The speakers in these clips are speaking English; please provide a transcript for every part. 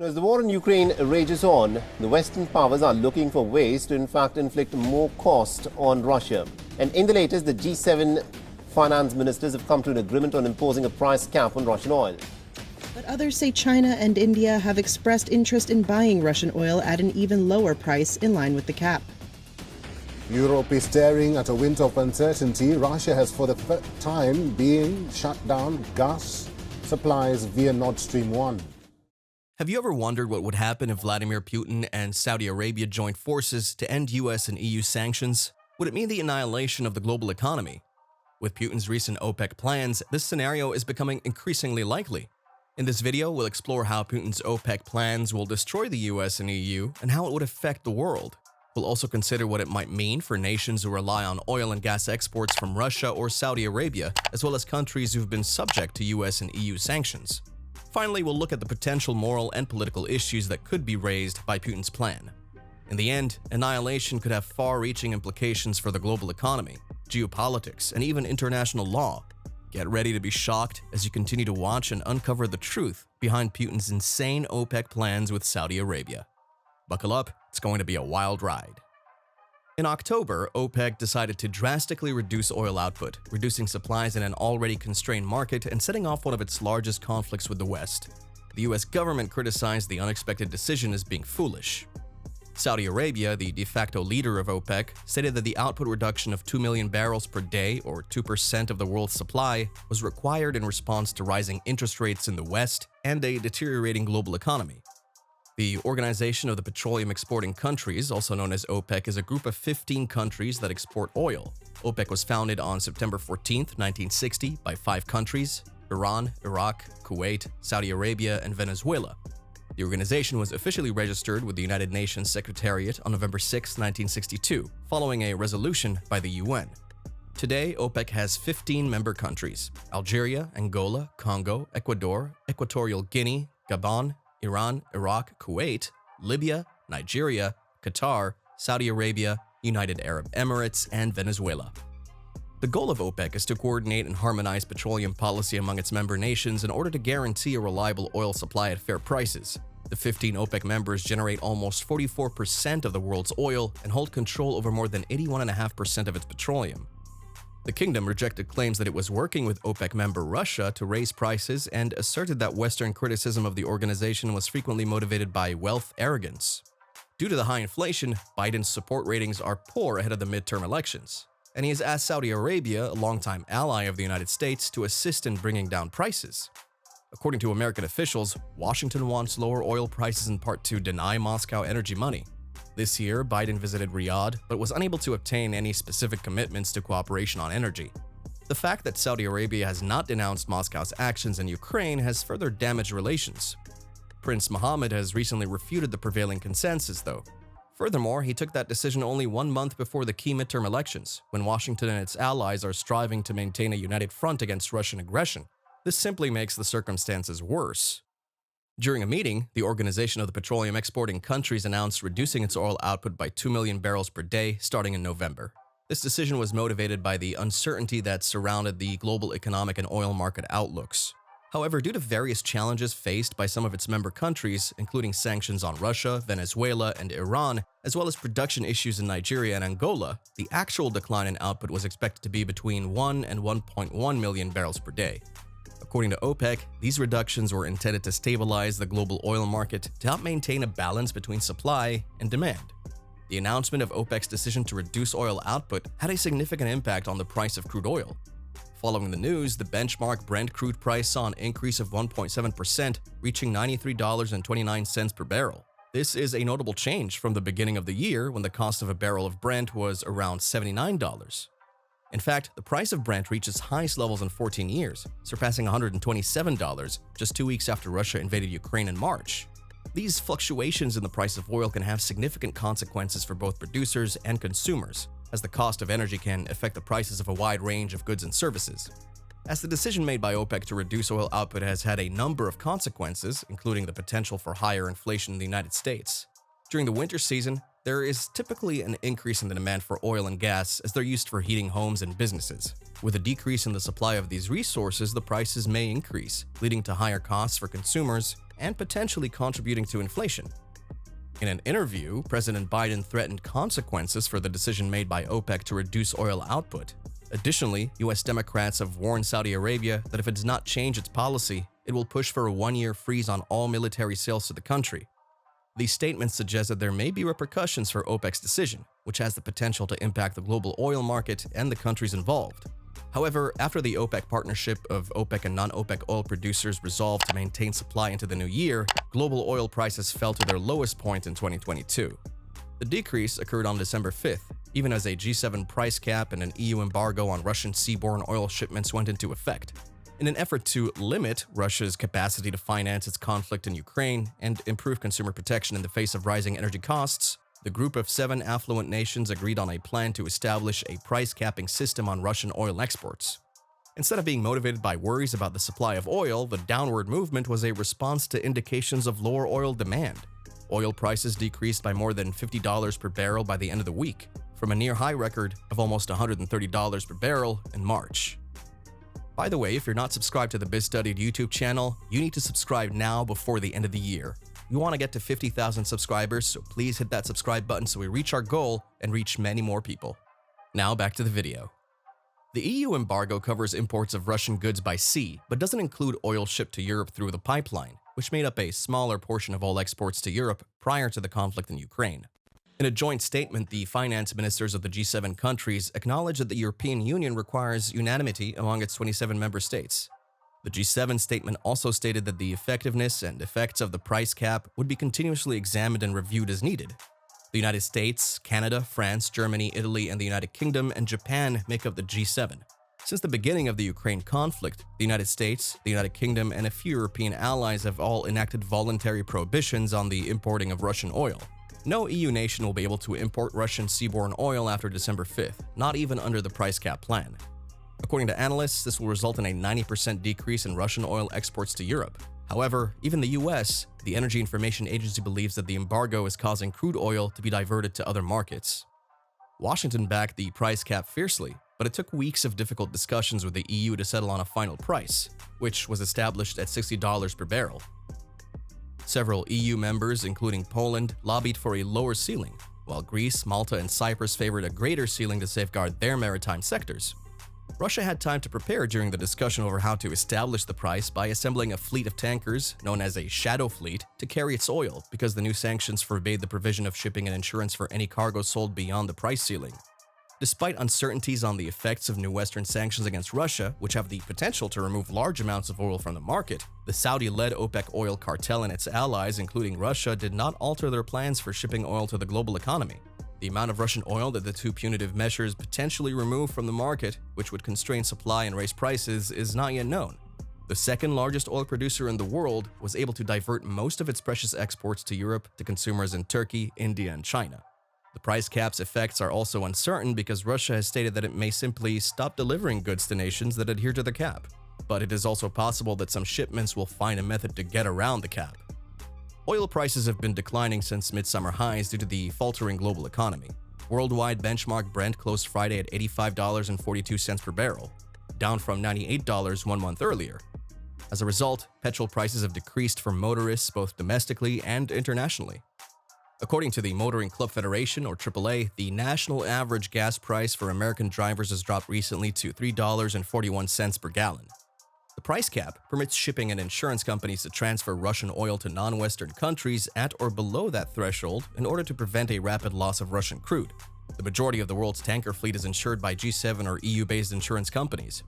As the war in Ukraine rages on, the Western powers are looking for ways to in fact inflict more cost on Russia. And in the latest, the G7 finance ministers have come to an agreement on imposing a price cap on Russian oil. But others say China and India have expressed interest in buying Russian oil at an even lower price in line with the cap. Europe is staring at a winter of uncertainty. Russia has for the time being shut down gas supplies via Nord Stream 1. Have you ever wondered what would happen if Vladimir Putin and Saudi Arabia joined forces to end US and EU sanctions? Would it mean the annihilation of the global economy? With Putin's recent OPEC plans, this scenario is becoming increasingly likely. In this video, we'll explore how Putin's OPEC plans will destroy the US and EU and how it would affect the world. We'll also consider what it might mean for nations who rely on oil and gas exports from Russia or Saudi Arabia, as well as countries who've been subject to US and EU sanctions. Finally, we'll look at the potential moral and political issues that could be raised by Putin's plan. In the end, annihilation could have far-reaching implications for the global economy, geopolitics, and even international law. Get ready to be shocked as you continue to watch and uncover the truth behind Putin's insane OPEC plans with Saudi Arabia. Buckle up, it's going to be a wild ride. In October, OPEC decided to drastically reduce oil output, reducing supplies in an already constrained market and setting off one of its largest conflicts with the West. The US government criticized the unexpected decision as being foolish. Saudi Arabia, the de facto leader of OPEC, stated that the output reduction of 2 million barrels per day, or 2% of the world's supply, was required in response to rising interest rates in the West and a deteriorating global economy. The Organization of the Petroleum Exporting Countries, also known as OPEC, is a group of 15 countries that export oil. OPEC was founded on September 14, 1960, by 5 countries: Iran, Iraq, Kuwait, Saudi Arabia, and Venezuela. The organization was officially registered with the United Nations Secretariat on November 6, 1962, following a resolution by the UN. Today, OPEC has 15 member countries: Algeria, Angola, Congo, Ecuador, Equatorial Guinea, Gabon, Iran, Iraq, Kuwait, Libya, Nigeria, Qatar, Saudi Arabia, United Arab Emirates, and Venezuela. The goal of OPEC is to coordinate and harmonize petroleum policy among its member nations in order to guarantee a reliable oil supply at fair prices. The 15 OPEC members generate almost 44% of the world's oil and hold control over more than 81.5% of its petroleum. The kingdom rejected claims that it was working with OPEC member Russia to raise prices and asserted that Western criticism of the organization was frequently motivated by wealth arrogance. Due to the high inflation, Biden's support ratings are poor ahead of the midterm elections, and he has asked Saudi Arabia, a longtime ally of the United States, to assist in bringing down prices. According to American officials, Washington wants lower oil prices in part to deny Moscow energy money. This year, Biden visited Riyadh, but was unable to obtain any specific commitments to cooperation on energy. The fact that Saudi Arabia has not denounced Moscow's actions in Ukraine has further damaged relations. Prince Mohammed has recently refuted the prevailing consensus, though. Furthermore, he took that decision only 1 month before the key midterm elections, when Washington and its allies are striving to maintain a united front against Russian aggression. This simply makes the circumstances worse. During a meeting, the Organization of the Petroleum Exporting Countries announced reducing its oil output by 2 million barrels per day starting in November. This decision was motivated by the uncertainty that surrounded the global economic and oil market outlooks. However, due to various challenges faced by some of its member countries, including sanctions on Russia, Venezuela, and Iran, as well as production issues in Nigeria and Angola, the actual decline in output was expected to be between 1 and 1.1 million barrels per day. According to OPEC, these reductions were intended to stabilize the global oil market to help maintain a balance between supply and demand. The announcement of OPEC's decision to reduce oil output had a significant impact on the price of crude oil. Following the news, the benchmark Brent crude price saw an increase of 1.7%, reaching $93.29 per barrel. This is a notable change from the beginning of the year when the cost of a barrel of Brent was around $79. In fact, the price of Brent reached its highest levels in 14 years, surpassing $127 just 2 weeks after Russia invaded Ukraine in March. These fluctuations in the price of oil can have significant consequences for both producers and consumers, as the cost of energy can affect the prices of a wide range of goods and services. As the decision made by OPEC to reduce oil output has had a number of consequences, including the potential for higher inflation in the United States. During the winter season, there is typically an increase in the demand for oil and gas as they're used for heating homes and businesses. With a decrease in the supply of these resources, the prices may increase, leading to higher costs for consumers and potentially contributing to inflation. In an interview, President Biden threatened consequences for the decision made by OPEC to reduce oil output. Additionally, U.S. Democrats have warned Saudi Arabia that if it does not change its policy, it will push for a one-year freeze on all military sales to the country. These statements suggest that there may be repercussions for OPEC's decision, which has the potential to impact the global oil market and the countries involved. However, after the OPEC partnership of OPEC and non-OPEC oil producers resolved to maintain supply into the new year, global oil prices fell to their lowest point in 2022. The decrease occurred on December 5th, even as a G7 price cap and an EU embargo on Russian seaborne oil shipments went into effect. In an effort to limit Russia's capacity to finance its conflict in Ukraine and improve consumer protection in the face of rising energy costs, the group of 7 affluent nations agreed on a plan to establish a price-capping system on Russian oil exports. Instead of being motivated by worries about the supply of oil, the downward movement was a response to indications of lower oil demand. Oil prices decreased by more than $50 per barrel by the end of the week, from a near-high record of almost $130 per barrel in March. By the way, if you're not subscribed to the BizStudied YouTube channel, you need to subscribe now before the end of the year. We want to get to 50,000 subscribers, so please hit that subscribe button so we reach our goal and reach many more people. Now back to the video. The EU embargo covers imports of Russian goods by sea, but doesn't include oil shipped to Europe through the pipeline, which made up a smaller portion of all exports to Europe prior to the conflict in Ukraine. In a joint statement, the finance ministers of the G7 countries acknowledged that the European Union requires unanimity among its 27 member states. The G7 statement also stated that the effectiveness and effects of the price cap would be continuously examined and reviewed as needed. The United States, Canada, France, Germany, Italy, and the United Kingdom and Japan make up the G7. Since the beginning of the Ukraine conflict, the United States, the United Kingdom, and a few European allies have all enacted voluntary prohibitions on the importing of Russian oil. No EU nation will be able to import Russian seaborne oil after December 5th, not even under the price cap plan. According to analysts, this will result in a 90% decrease in Russian oil exports to Europe. However, even the US, the Energy Information Agency, believes that the embargo is causing crude oil to be diverted to other markets. Washington backed the price cap fiercely, but it took weeks of difficult discussions with the EU to settle on a final price, which was established at $60 per barrel. Several EU members, including Poland, lobbied for a lower ceiling, while Greece, Malta, and Cyprus favored a greater ceiling to safeguard their maritime sectors. Russia had time to prepare during the discussion over how to establish the price by assembling a fleet of tankers, known as a shadow fleet, to carry its oil because the new sanctions forbade the provision of shipping and insurance for any cargo sold beyond the price ceiling. Despite uncertainties on the effects of new Western sanctions against Russia, which have the potential to remove large amounts of oil from the market, the Saudi-led OPEC oil cartel and its allies, including Russia, did not alter their plans for shipping oil to the global economy. The amount of Russian oil that the two punitive measures potentially remove from the market, which would constrain supply and raise prices, is not yet known. The second largest oil producer in the world was able to divert most of its precious exports to Europe to consumers in Turkey, India, and China. The price cap's effects are also uncertain because Russia has stated that it may simply stop delivering goods to nations that adhere to the cap. But it is also possible that some shipments will find a method to get around the cap. Oil prices have been declining since midsummer highs due to the faltering global economy. Worldwide benchmark Brent closed Friday at $85.42 per barrel, down from $98 1 month earlier. As a result, petrol prices have decreased for motorists both domestically and internationally. According to the Motoring Club Federation, or AAA, the national average gas price for American drivers has dropped recently to $3.41 per gallon. The price cap permits shipping and insurance companies to transfer Russian oil to non-Western countries at or below that threshold in order to prevent a rapid loss of Russian crude. The majority of the world's tanker fleet is insured by G7 or EU-based insurance companies.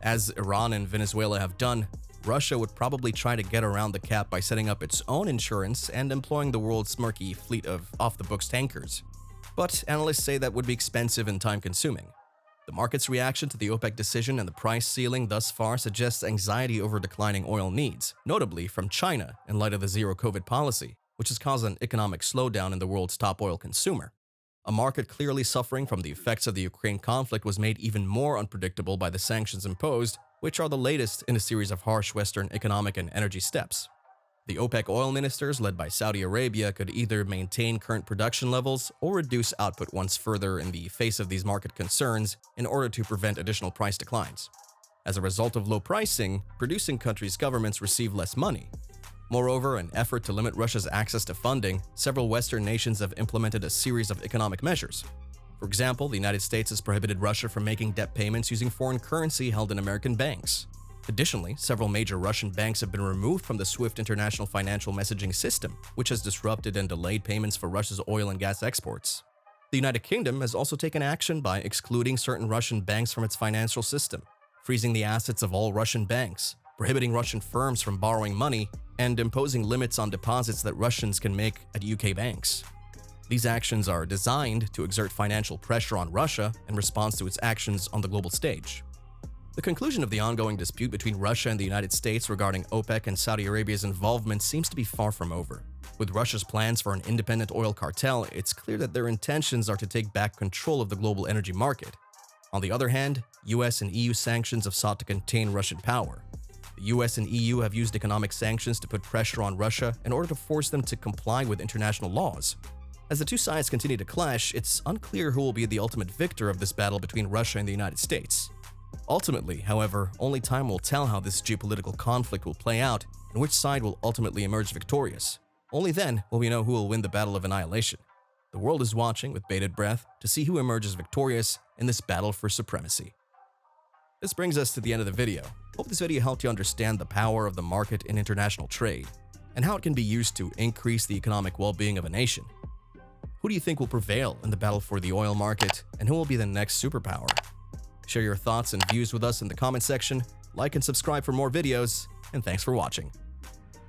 As Iran and Venezuela have done, Russia would probably try to get around the cap by setting up its own insurance and employing the world's murky fleet of off-the-books tankers. But analysts say that would be expensive and time-consuming. The market's reaction to the OPEC decision and the price ceiling thus far suggests anxiety over declining oil needs, notably from China in light of the zero-COVID policy, which has caused an economic slowdown in the world's top oil consumer. A market clearly suffering from the effects of the Ukraine conflict was made even more unpredictable by the sanctions imposed, which are the latest in a series of harsh Western economic and energy steps. The OPEC oil ministers, led by Saudi Arabia, could either maintain current production levels or reduce output once further in the face of these market concerns in order to prevent additional price declines. As a result of low pricing, producing countries' governments receive less money. Moreover, in an effort to limit Russia's access to funding, several Western nations have implemented a series of economic measures. For example, the United States has prohibited Russia from making debt payments using foreign currency held in American banks. Additionally, several major Russian banks have been removed from the SWIFT international financial messaging system, which has disrupted and delayed payments for Russia's oil and gas exports. The United Kingdom has also taken action by excluding certain Russian banks from its financial system, freezing the assets of all Russian banks, prohibiting Russian firms from borrowing money, and imposing limits on deposits that Russians can make at UK banks. These actions are designed to exert financial pressure on Russia in response to its actions on the global stage. The conclusion of the ongoing dispute between Russia and the United States regarding OPEC and Saudi Arabia's involvement seems to be far from over. With Russia's plans for an independent oil cartel, it's clear that their intentions are to take back control of the global energy market. On the other hand, US and EU sanctions have sought to contain Russian power. The US and EU have used economic sanctions to put pressure on Russia in order to force them to comply with international laws. As the two sides continue to clash, it's unclear who will be the ultimate victor of this battle between Russia and the United States. Ultimately, however, only time will tell how this geopolitical conflict will play out and which side will ultimately emerge victorious. Only then will we know who will win the battle of annihilation. The world is watching with bated breath to see who emerges victorious in this battle for supremacy. This brings us to the end of the video. Hope this video helped you understand the power of the market in international trade and how it can be used to increase the economic well-being of a nation. Who do you think will prevail in the battle for the oil market, and who will be the next superpower? Share your thoughts and views with us in the comment section, like and subscribe for more videos, and thanks for watching.